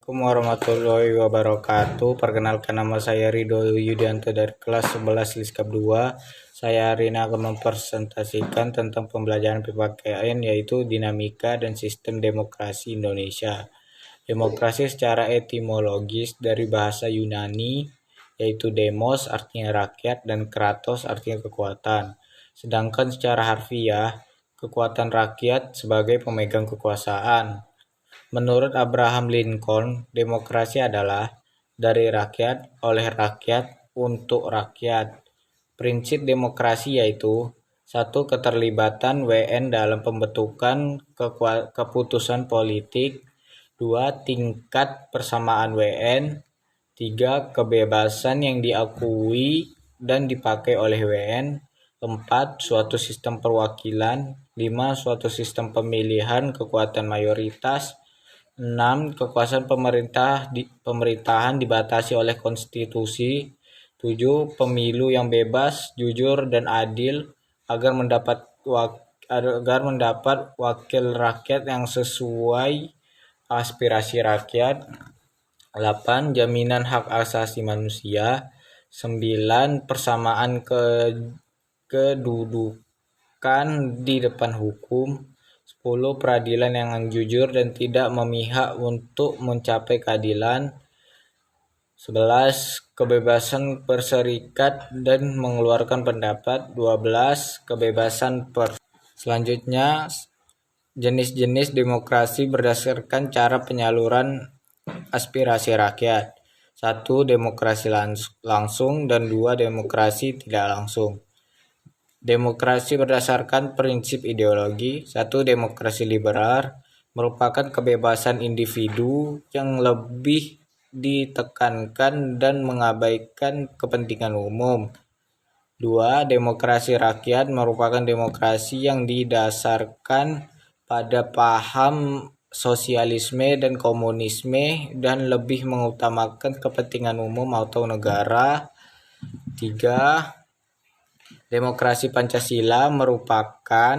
Assalamualaikum warahmatullahi wabarakatuh. Perkenalkan, nama saya Ridho Yudianto dari kelas 11 Liskap 2. Saya hari ini akan mempresentasikan tentang pembelajaran PPKN, yaitu dinamika dan sistem demokrasi Indonesia. Demokrasi secara etimologis dari bahasa Yunani, yaitu demos artinya rakyat dan kratos artinya kekuatan. Sedangkan secara harfiah, kekuatan rakyat sebagai pemegang kekuasaan. Menurut Abraham Lincoln, demokrasi adalah dari rakyat, oleh rakyat, untuk rakyat. Prinsip demokrasi yaitu: 1. Keterlibatan WN dalam pembentukan keputusan politik. 2. Tingkat persamaan WN. 3. Kebebasan yang diakui dan dipakai oleh WN. 4. Suatu sistem perwakilan. 5. Suatu sistem pemilihan kekuatan mayoritas. 6. Kekuasaan pemerintahan dibatasi oleh konstitusi. 7. Pemilu yang bebas, jujur, dan adil agar mendapat wakil rakyat yang sesuai aspirasi rakyat. 8. Jaminan hak asasi manusia. 9. Persamaan kedudukan di depan hukum. 10. Peradilan yang jujur dan tidak memihak untuk mencapai keadilan. 11. Kebebasan berserikat dan mengeluarkan pendapat. 12. Kebebasan Selanjutnya, jenis-jenis demokrasi berdasarkan cara penyaluran aspirasi rakyat. 1. Demokrasi langsung, dan 2. Demokrasi tidak langsung. Demokrasi berdasarkan prinsip ideologi. 1. Demokrasi liberal merupakan kebebasan individu yang lebih ditekankan dan mengabaikan kepentingan umum. 2. Demokrasi rakyat merupakan demokrasi yang didasarkan pada paham sosialisme dan komunisme dan lebih mengutamakan kepentingan umum atau negara. 3. Demokrasi Pancasila merupakan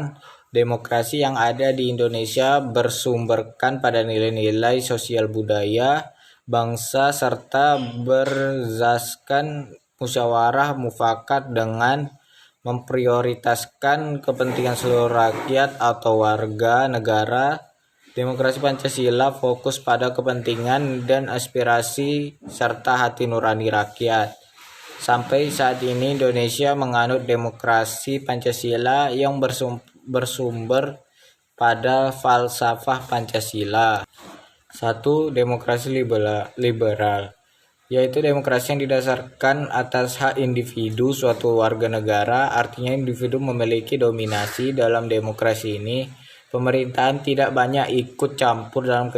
demokrasi yang ada di Indonesia bersumberkan pada nilai-nilai sosial budaya bangsa serta berzaskan musyawarah mufakat dengan memprioritaskan kepentingan seluruh rakyat atau warga negara. Demokrasi Pancasila fokus pada kepentingan dan aspirasi serta hati nurani rakyat. Sampai saat ini Indonesia menganut demokrasi Pancasila yang bersumber pada falsafah Pancasila. 1. Demokrasi liberal, yaitu demokrasi yang didasarkan atas hak individu suatu warga negara. Artinya individu memiliki dominasi dalam demokrasi ini. Pemerintahan tidak banyak ikut campur dalam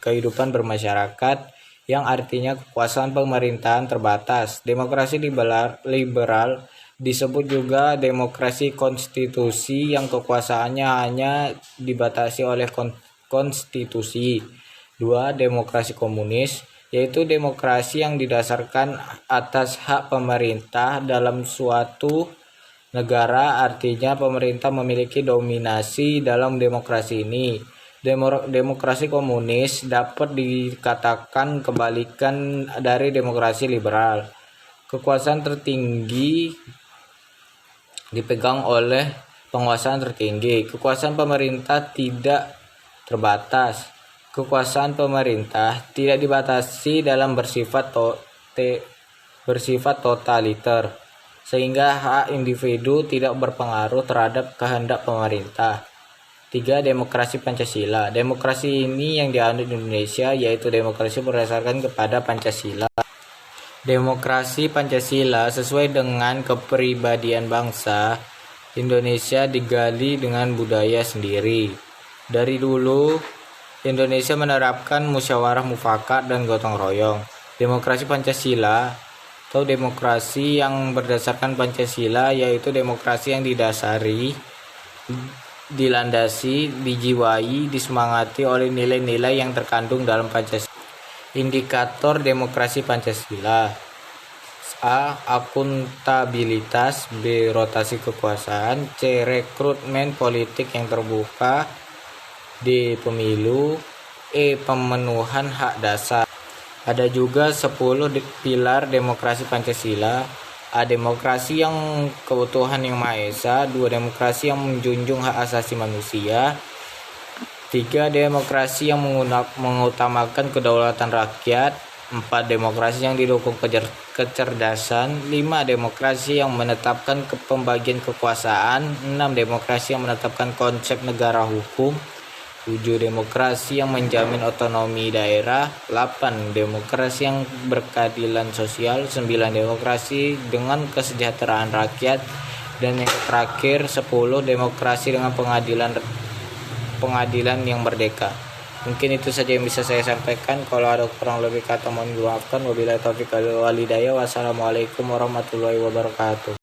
kehidupan bermasyarakat, yang artinya kekuasaan pemerintahan terbatas. Demokrasi liberal disebut juga demokrasi konstitusi yang kekuasaannya hanya dibatasi oleh konstitusi. 2. Demokrasi komunis, yaitu demokrasi yang didasarkan atas hak pemerintah dalam suatu negara. Artinya pemerintah memiliki dominasi dalam demokrasi ini. Demokrasi komunis dapat dikatakan kebalikan dari demokrasi liberal. Kekuasaan tertinggi dipegang oleh penguasaan tertinggi. Kekuasaan pemerintah tidak terbatas. Kekuasaan pemerintah tidak dibatasi dalam bersifat totaliter, sehingga hak individu tidak berpengaruh terhadap kehendak pemerintah. 3. Demokrasi Pancasila. Demokrasi ini yang dianut di Indonesia, yaitu demokrasi berdasarkan kepada Pancasila. Demokrasi Pancasila sesuai dengan kepribadian bangsa Indonesia digali dengan budaya sendiri. Dari dulu Indonesia menerapkan musyawarah mufakat dan gotong royong. Demokrasi Pancasila atau demokrasi yang berdasarkan Pancasila yaitu demokrasi yang dilandasi, dijiwai, disemangati oleh nilai-nilai yang terkandung dalam Pancasila. Indikator demokrasi Pancasila: A. Akuntabilitas. B. Rotasi kekuasaan. C. Rekrutmen politik yang terbuka. D. Pemilu. Pemenuhan hak dasar. Ada juga 10 pilar demokrasi Pancasila. A. Demokrasi yang keutuhan yang Maha Esa. 2. Demokrasi yang menjunjung hak asasi manusia. 3. Demokrasi yang mengutamakan kedaulatan rakyat. 4. Demokrasi yang didukung kecerdasan. 5. Demokrasi yang menetapkan pembagian kekuasaan. 6. Demokrasi yang menetapkan konsep negara hukum. 7. Demokrasi yang menjamin otonomi daerah. 8. Demokrasi yang berkeadilan sosial. 9. Demokrasi dengan kesejahteraan rakyat. Dan yang terakhir 10. Demokrasi dengan pengadilan yang merdeka. Mungkin itu saja yang bisa saya sampaikan. Kalau ada kurang lebih kata mohon dimaafkan. Wabillahi taufiq wal hidayah. Wassalamualaikum warahmatullahi wabarakatuh.